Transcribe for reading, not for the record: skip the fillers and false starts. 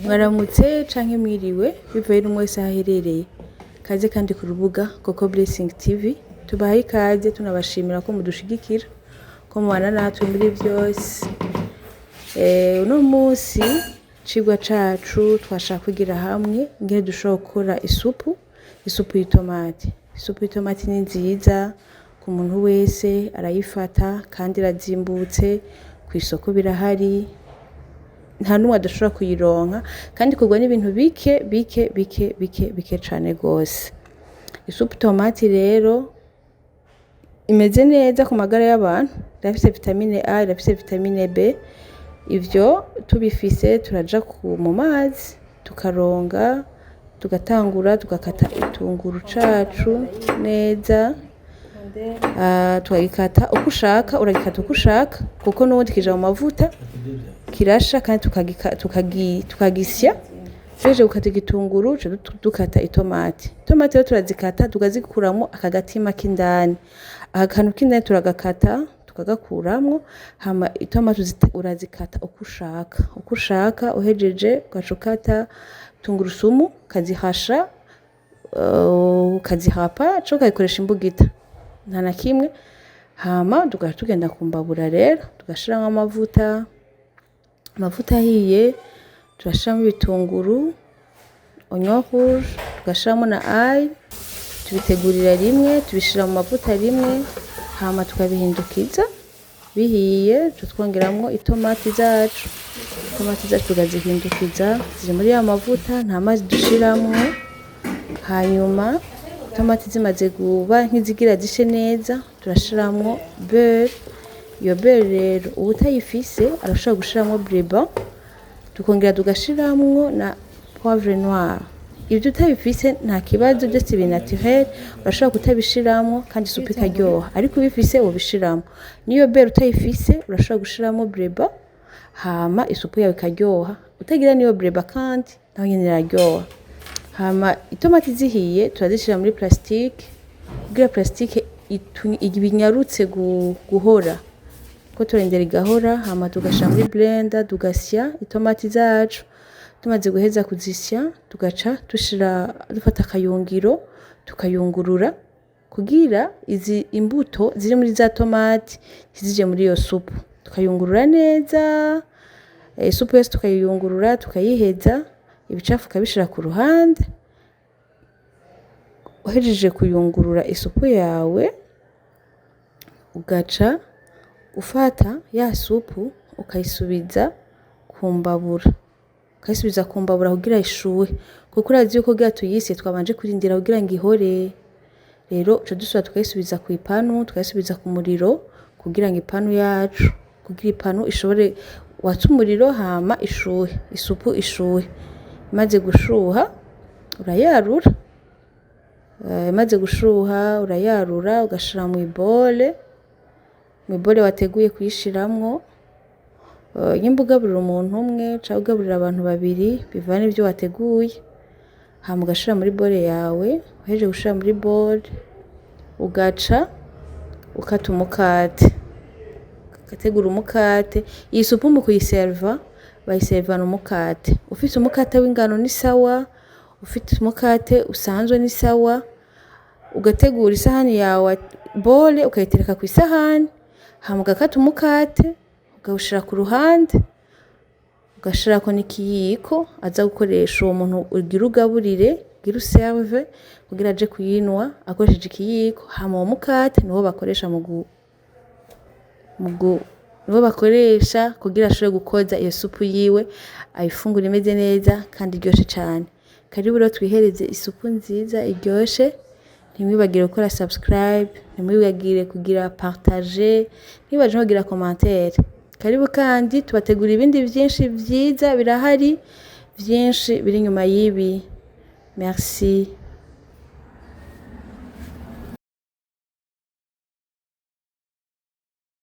Mwaramutse canke mwiriwe bivuye n'umwe wese aho aherereye. Kaze kandi ku rubuga Coco Blessing TV. Tubahaye ikaze tunabashimira ko mudushigikira, ko mubana natwe muri vyose. Uno musi cigwa cacu twashaka kugira hamwe ngene dushobora gukora isupu y'itomati. Isupu y'itomati ni nziza ku muntu wese arayifata kandi irazimbutse, kw'isoko birahari. Nta numwe adashobora kuyironka kandi ikorwa n'ibintu bike cane gose. Isupu tomati rero imeze neza ku magara y'abantu, irafise vitamine A, irafise vitamine B. Ivyo tubifise turaja mu mazi tukaronga, tugatangura tugakata igitunguru cacu neza, tukagikata uko ushaka, uragikata uko ushaka kuko n'ubundi kija mu mavuta kirasha, kandi tukagisya. Tuhejeje gukata igitunguru dukata itomati. Itomati rero turazikata tukazikuramwo akagatima k'indani. Aka kantu k'indani turagakata tukagakuramwo, hama itomati urazikata uko ushaka. Uhejeje ugaca ukata tungurusumu ukazihasha, ukazihapa canke ukayikoresha imbugita, nta na kimwe. Hama tugaca tugenda ku mbabura rero tugashiramwo amavuta ahiye, turashiramo ibitunguru, oignon rouge, tugashiramo na ail, tubitegurira rimwe, tubishira mu mavuta rimwe, hama tukabihindukiza. Bihiye twongeramwo itomati zacu tukazihindukiza, ziri muri ya mavuta, nta mazi dushiramwo. Hanyuma itomati zimaze kuba nk'izigira zishe neza, turashiramwo beurre. Iyo beurre rero uwutayifise arashobora gushiramwo bouillon, tukongera tugashiramwo na poivre noire. Ivyo utabifise nta kibazo, vyose biri naturel, urashobora kutabishiramwo kandi isupu ikaryoha, ariko ubifise wobishiramwo. Niyo beurre utayifise urashobora gushiramwo bouillon, hama isupu yawe ikaryoha. Utagira niyo bouillon kandi naho nyene iraryoha. Hama itomati zihiye turazishira muri plastique, kugira plastique ibinyarutse guhora, ko turindira igahora. Hama tugashira muri blender tugasya itomati zacu. Tumaze guheza kuzisya tugaca dufata akayungiro tukayungurura, kugira izi imbuto ziri muri za tomati ntizije muri iyo supu. Tukayungurura neza, isupu yose tukayiyungurura tukayiheza, ibicafu ukabishira ku ruhande. Uhejeje kuyungurura isupu yawe, ugaca ufata ya supu ukayisubiza ku mbabura, kugira ishuhe, kuko urazi yuko kugira tuyisye twabanje kurindira kugira ngo ihore. Rero uca dusubira tukayisubiza ku ipanu, tukayisubiza ku muriro, kugira ngo ipanu ishobore watsa umuriro, hama ishuhe, isupu ishuhe. Imaze gushuha urayarura, ugashira mw'ibole wateguye kuyishiramwo. Nyimba ugaburira umuntu umwe canke ugaburira abantu babiri bivana n'ivyo wateguye. Hama ugashira muri bole yawe. Uhejeje gushira muri bole ugaca ukata umukate, ugategura umukate. Iyi supu mu kuyiserva bayiservana umukate. Ufise umukate w'ingano ni sawa, ufite umukate usanzwe ni sawa. Ugategura isahani yawe, bole ukayitereka ku isahani, hama ugakata umukate ukawushira ku ruhande, ugashirako n'ikiyiko aza gukoresha uwo muntu ugira ugaburire, ugira userve, kugira aje kuyinwa akoresheje ikiyiko. Hama uwo mukate niwo bakoresha kugira ashobore gukoza iyo supu yiwe, ayifungura imeze neza kandi iryoshe cane. Karibu rero twihereze isupu nziza iryoshe. Ntimwibagire gukora subscribe, ntimwibagire kugira partager, ntimwibagire kugira commentaire. Karibu kandi tubategura ibindi vyinshi vyiza birahari, vyinshi biri nyuma y'ibi. Merci.